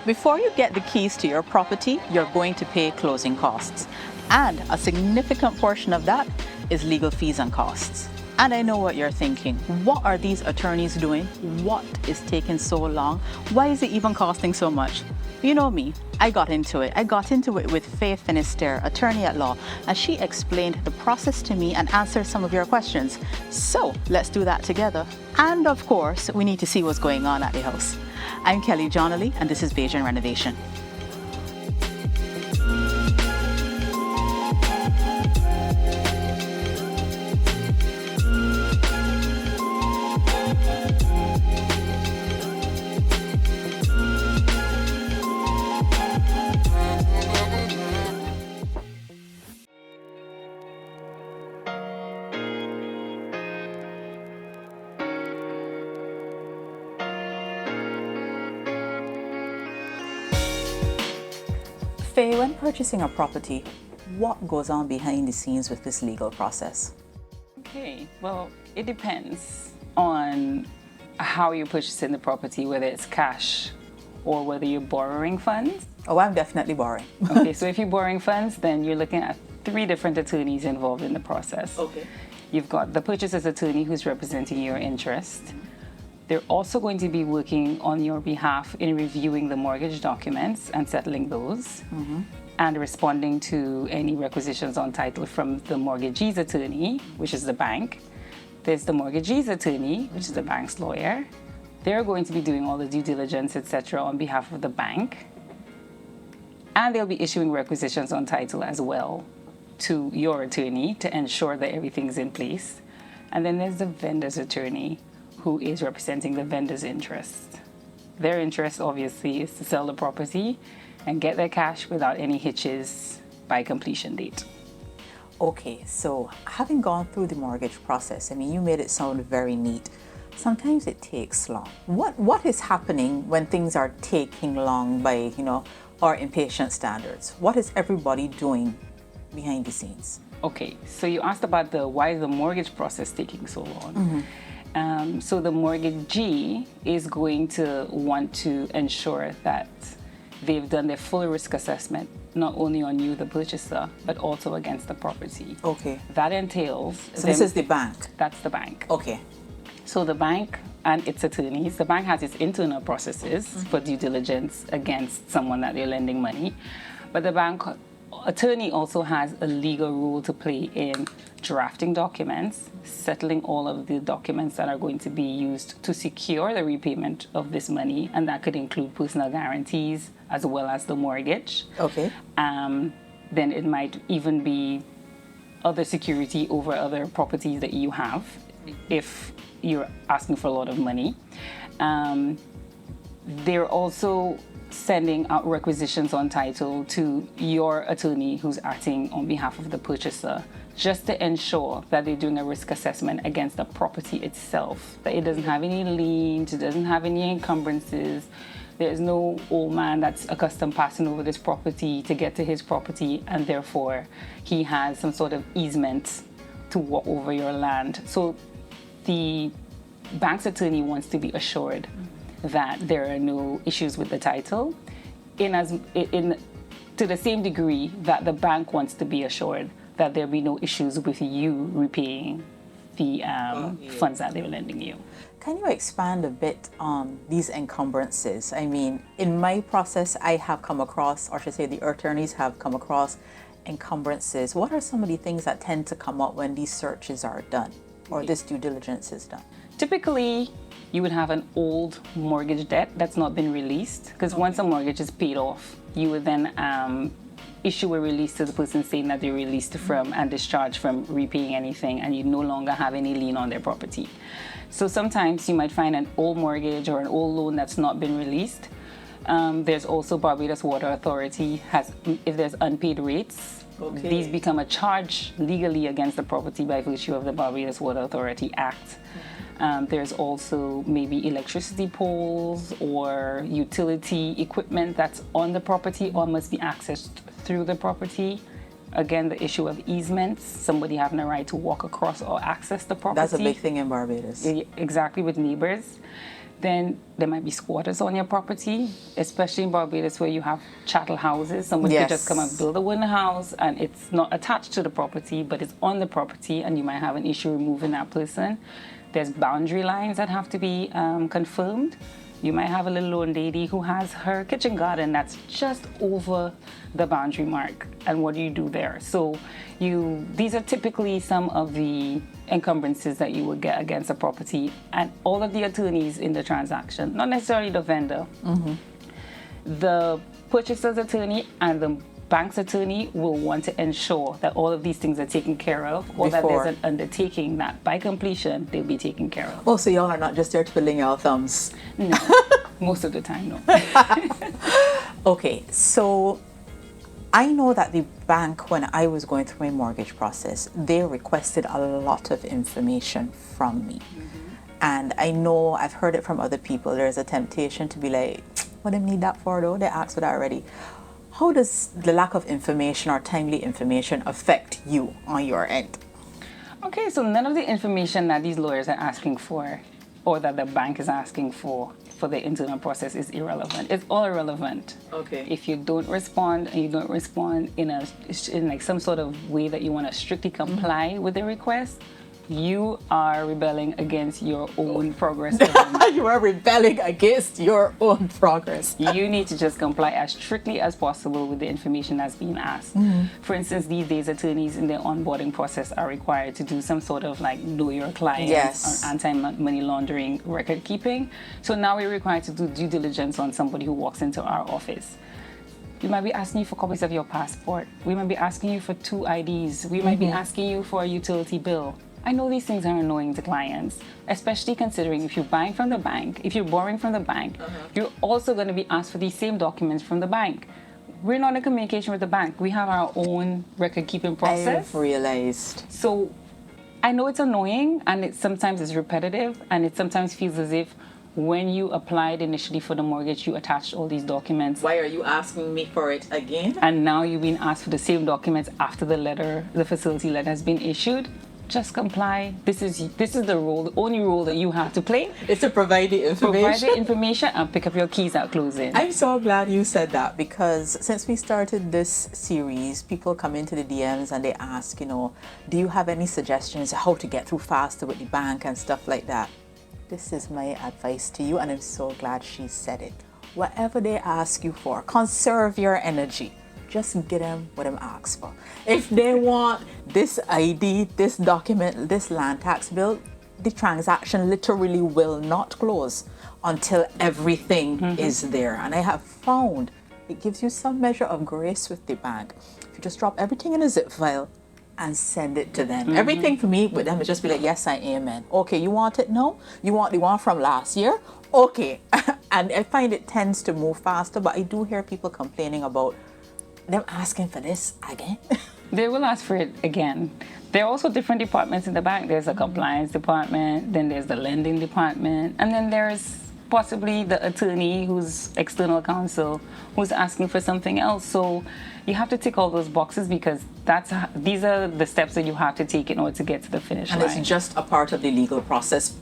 Before you get the keys to your property, you're going to pay closing costs. And a significant portion of that is legal fees and costs. And I know what you're thinking. What are these attorneys doing? What is taking so long? Why is it even costing so much? You know me, I got into it. I got into it with Faye Finisterre, attorney at law, and she explained the process to me and answered some of your questions. So let's do that together. And of course, we need to see what's going on at the house. I'm Kelly Johnley, and this is Bajan Renovation. Faye, when purchasing a property, what goes on behind the scenes with this legal process? Okay, well, it depends on how you're purchasing the property, whether it's cash or whether you're borrowing funds. Oh, I'm definitely borrowing. Okay, so if you're borrowing funds, then you're looking at 3 different attorneys involved in the process. Okay. You've got the purchaser's attorney who's representing your interest. They're also going to be working on your behalf in reviewing the mortgage documents and settling those, and responding to any requisitions on title from the mortgagee's attorney, which is the bank. There's the mortgagee's attorney, which is the bank's lawyer. They're going to be doing all the due diligence, etc., on behalf of the bank. And they'll be issuing requisitions on title as well to your attorney to ensure that everything's in place. And then there's the vendor's attorney, who is representing the vendor's interest. Their interest, obviously, is to sell the property and get their cash without any hitches by completion date. Okay, so having gone through the mortgage process, I mean, you made it sound very neat. Sometimes it takes long. What is happening when things are taking long by, our impatient standards? What is everybody doing behind the scenes? Okay, so you asked about why the mortgage process taking so long. So the mortgagee is going to want to ensure that they've done their full risk assessment, not only on you, the purchaser, but also against the property. Okay. That entails... So this is the bank? That's the bank. Okay. So the bank and its attorneys, the bank has its internal processes for due diligence against someone that they're lending money, but the bank attorney also has a legal role to play in drafting documents, settling all of the documents that are going to be used to secure the repayment of this money, and that could include personal guarantees as well as the mortgage. Okay. Then it might even be other security over other properties that you have if you're asking for a lot of money. They're also sending out requisitions on title to your attorney who's acting on behalf of the purchaser, just to ensure that they're doing a risk assessment against the property itself, that it doesn't have any liens, it doesn't have any encumbrances. There's no old man that's accustomed passing over this property to get to his property, and therefore he has some sort of easement to walk over your land. So the bank's attorney wants to be assured that there are no issues with the title, to the same degree that the bank wants to be assured that there be no issues with you repaying the funds that they're lending you. Can you expand a bit on these encumbrances? I mean, in my process, I have come across, or I should say the attorneys have come across encumbrances. What are some of the things that tend to come up when these searches are done or this due diligence is done? Typically, you would have an old mortgage debt that's not been released, because once a mortgage is paid off, you would then issue a release to the person saying that they're released from and discharged from repaying anything, and you no longer have any lien on their property. So sometimes you might find an old mortgage or an old loan that's not been released. There's also Barbados Water Authority if there's unpaid rates, these become a charge legally against the property by virtue of the Barbados Water Authority Act. There's also maybe electricity poles or utility equipment that's on the property or must be accessed through the property. Again, the issue of easements, somebody having a right to walk across or access the property. That's a big thing in Barbados. Exactly, with neighbors. Then there might be squatters on your property, especially in Barbados where you have chattel houses. Someone could just come and build a wooden house and it's not attached to the property, but it's on the property, and you might have an issue removing that person. There's boundary lines that have to be confirmed. You might have a little old lady who has her kitchen garden that's just over the boundary mark. And what do you do there? So these are typically some of the encumbrances that you would get against a property. And all of the attorneys in the transaction, not necessarily the vendor, the purchaser's attorney and the bank's attorney will want to ensure that all of these things are taken care of, or that there's an undertaking that by completion they'll be taken care of. Oh, so y'all are not just there twiddling your thumbs? No, most of the time, no. Okay, so I know that the bank, when I was going through my mortgage process, they requested a lot of information from me. And I know I've heard it from other people. There's a temptation to be like, what do they need that for though? They asked for that already. How does the lack of information or timely information affect you on your end? Okay, so none of the information that these lawyers are asking for, or that the bank is asking for the internal process, is irrelevant. It's all irrelevant. Okay. If you don't respond, and you don't respond in like some sort of way that you want to strictly comply with the request, you are rebelling against your own progress. You are rebelling against your own progress. You need to just comply as strictly as possible with the information that's being asked. For instance, these days attorneys in their onboarding process are required to do some sort of like know your client or anti-money laundering record keeping. So now we're required to do due diligence on somebody who walks into our office. We might be asking you for copies of your passport. We might be asking you for 2 IDs. We might be asking you for a utility bill. I know these things are annoying to clients, especially considering if you're buying from the bank, if you're borrowing from the bank, you're also going to be asked for these same documents from the bank. We're not in communication with the bank. We have our own record-keeping process. I've realized. So I know it's annoying, and sometimes it's repetitive, and it sometimes feels as if when you applied initially for the mortgage, you attached all these documents. Why are you asking me for it again? And now you've been asked for the same documents after the facility letter has been issued. Just comply. This is the role, the only role that you have to play. It's to provide the information. Provide the information and pick up your keys at closing. I'm so glad you said that, because since we started this series, people come into the DMs and they ask, do you have any suggestions how to get through faster with the bank and stuff like that? This is my advice to you, and I'm so glad she said it. Whatever they ask you for, conserve your energy. Just get them what them asked for. If they want this ID, this document, this land tax bill, the transaction literally will not close until everything is there. And I have found it gives you some measure of grace with the bank. If you just drop everything in a zip file and send it to them. Everything for me with them is just be like, yes, I amen. Okay, you want it now? You want the one from last year? Okay. And I find it tends to move faster, but I do hear people complaining about them asking for this again. They will ask for it again. There are also different departments in the bank. There's a compliance department, then there's the lending department, and then there's possibly the attorney who's external counsel who's asking for something else. So you have to tick all those boxes, because these are the steps that you have to take in order to get to the finish line. And it's just a part of the legal process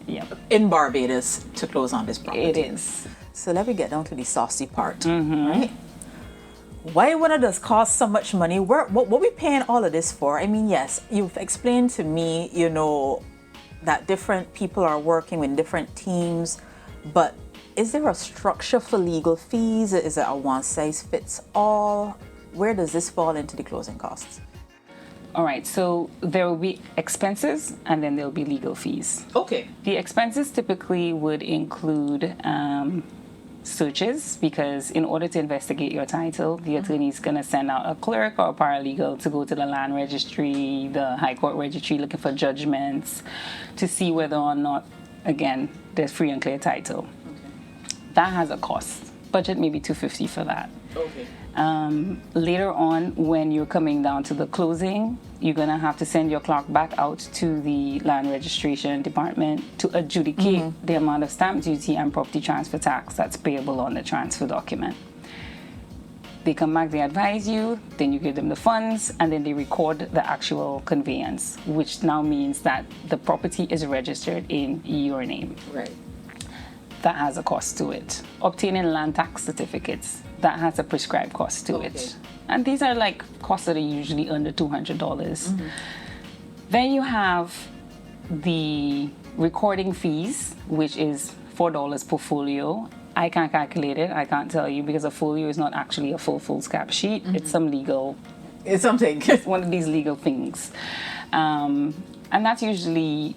in Barbados to close on this property. It is. So let me get down to the saucy part, right? Why would it just cost so much money? What we paying all of this for? I mean, yes, you've explained to me, that different people are working with different teams, but is there a structure for legal fees? Is it a one-size-fits-all? Where does this fall into the closing costs? All right, so there will be expenses and then there'll be legal fees. Okay. The expenses typically would include searches, because in order to investigate your title, the attorney is going to send out a clerk or a paralegal to go to the land registry, the high court registry, looking for judgments to see whether or not, again, there's free and clear title. Okay. That has a cost. Budget maybe $250 for that. Okay. Later on, when you're coming down to the closing, you're going to have to send your clerk back out to the land registration department to adjudicate the amount of stamp duty and property transfer tax that's payable on the transfer document. They come back, they advise you, then you give them the funds, and then they record the actual conveyance, which now means that the property is registered in your name. Right. that has a cost to it. Obtaining land tax certificates, that has a prescribed cost to it. And these are like costs that are usually under $200. Then you have the recording fees, which is $4 per folio. I can't calculate it. I can't tell you because a folio is not actually a full foolscap sheet. It's some legal. It's something. It's one of these legal things, and that's usually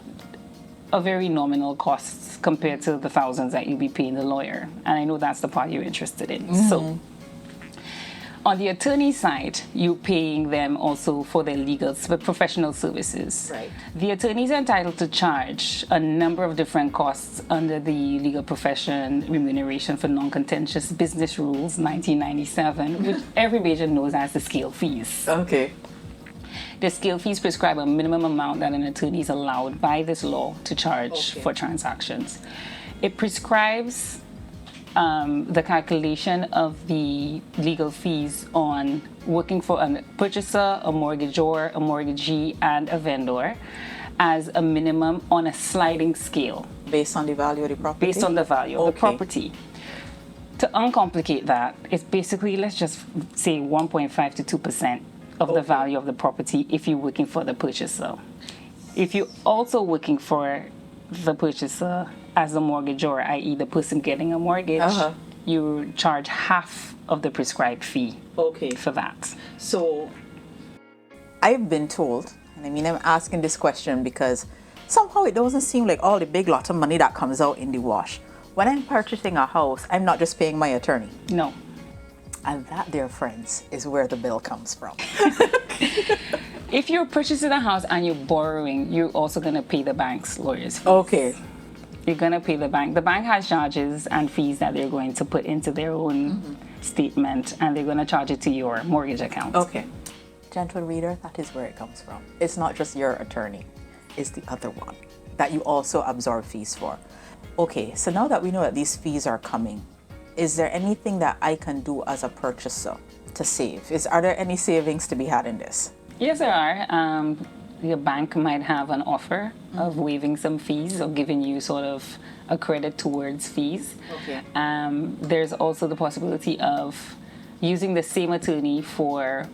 a very nominal cost compared to the thousands that you'll be paying the lawyer. And I know that's the part you're interested in. So on the attorney side, you're paying them also for their legal professional services. Right. The attorney is entitled to charge a number of different costs under the legal profession remuneration for non-contentious business rules 1997, which every Bajan knows as the scale fees. Okay. The scale fees prescribe a minimum amount that an attorney is allowed by this law to charge for transactions. It prescribes the calculation of the legal fees on working for a purchaser, a mortgagor, a mortgagee, and a vendor as a minimum on a sliding scale. Based on the value of the property? Based on the value of the property. To uncomplicate that, it's basically, let's just say 1.5 to 2% of the value of the property if you're working for the purchaser. If you're also working for the purchaser as a mortgagor, i.e. the person getting a mortgage, you charge half of the prescribed fee for that. So I've been told, and I mean I'm asking this question because somehow it doesn't seem like all the big lot of money that comes out in the wash. When I'm purchasing a house, I'm not just paying my attorney. No. And that, dear friends, is where the bill comes from. If you're purchasing a house and you're borrowing, you're also going to pay the bank's lawyers' fees. Okay. You're going to pay the bank. The bank has charges and fees that they're going to put into their own statement, and they're going to charge it to your mortgage account. Okay. Gentle reader, that is where it comes from. It's not just your attorney. It's the other one that you also absorb fees for. Okay, so now that we know that these fees are coming, is there anything that I can do as a purchaser to save? Are there any savings to be had in this? Yes, there are. Your bank might have an offer of waiving some fees or giving you sort of a credit towards fees. Okay. There's also the possibility of using the same attorney for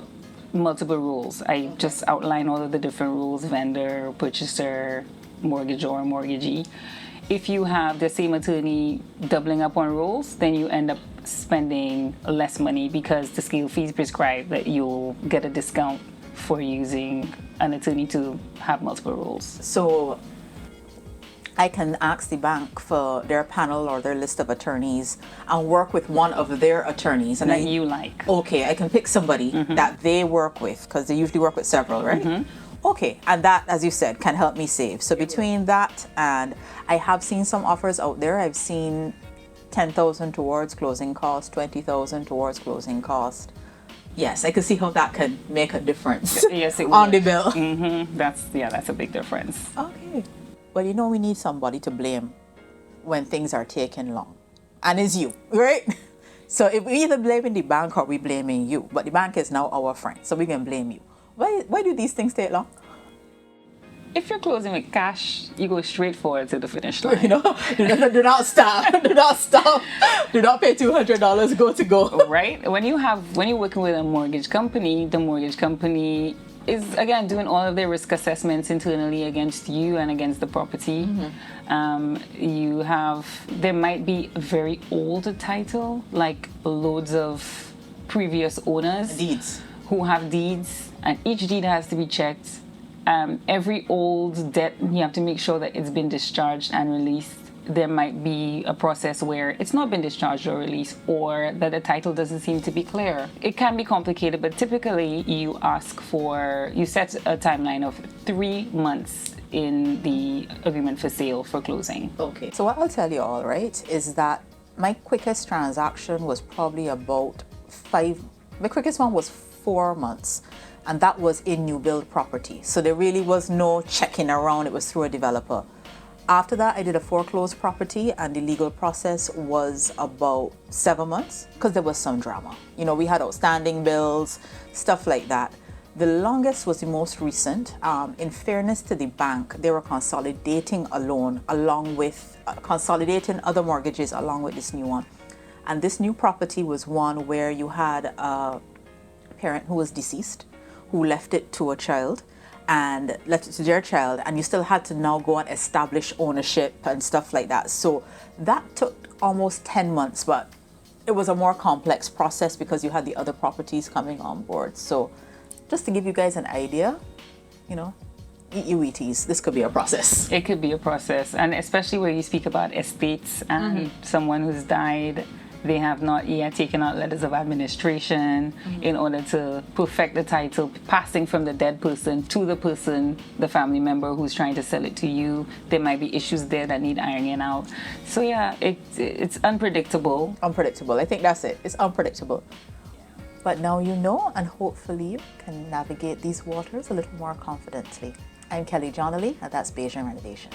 multiple rules. I just outlined all of the different rules: vendor, purchaser, mortgagor, mortgagee. If you have the same attorney doubling up on rules, then you end up spending less money because the scale fees prescribe that you'll get a discount for using an attorney to have multiple rules. So I can ask the bank for their panel or their list of attorneys and work with one of their attorneys. And that you like. Okay, I can pick somebody that they work with because they usually work with several, right? Okay, and that, as you said, can help me save. So between that and I have seen some offers out there. I've seen 10,000 towards closing cost, 20,000 towards closing cost. Yes, I can see how that can make a difference. Yes, it on would. the bill. That's a big difference. Okay. Well, you know, we need somebody to blame when things are taking long. And it's you, right? So if we either blaming the bank or we blaming you, but the bank is now our friend, so we can blame you. Why do these things take long? If you're closing with cash, you go straight forward to the finish line. You know, do not stop. Do not stop. Do not pay $200. Go. Right? When you're working with a mortgage company, the mortgage company is again doing all of their risk assessments internally against you and against the property. There might be a very old title, like loads of previous owners. Deeds. Who have deeds, and each deed has to be checked. Every old debt, you have to make sure that it's been discharged and released. There might be a process where it's not been discharged or released, or that the title doesn't seem to be clear. It can be complicated, but typically you set a timeline of 3 months in the agreement for sale for closing. Okay. So what I'll tell you all, right, is that my quickest transaction was probably about my quickest one was 4 months. And that was in new build property. So there really was no checking around. It was through a developer. After that, I did a foreclosed property, and the legal process was about 7 months because there was some drama. You know, we had outstanding bills, stuff like that. The longest was the most recent. In fairness to the bank, they were consolidating a loan along with consolidating other mortgages along with this new one. And this new property was one where you had a parent who was deceased, who left it to a child and left it to their child, and you still had to now go and establish ownership and stuff like that. So that took almost 10 months, but it was a more complex process because you had the other properties coming on board. So just to give you guys an idea, you know, eat your Wheaties, this could be a process. It could be a process, and especially where you speak about estates and someone who's died, they have not yet taken out letters of administration in order to perfect the title, passing from the dead person to the person, the family member who's trying to sell it to you. There might be issues there that need ironing out. So yeah, it's unpredictable. Unpredictable, I think that's it. It's unpredictable. But now you know, and hopefully you can navigate these waters a little more confidently. I'm Kelly Johnley, and that's Bajan Renovation.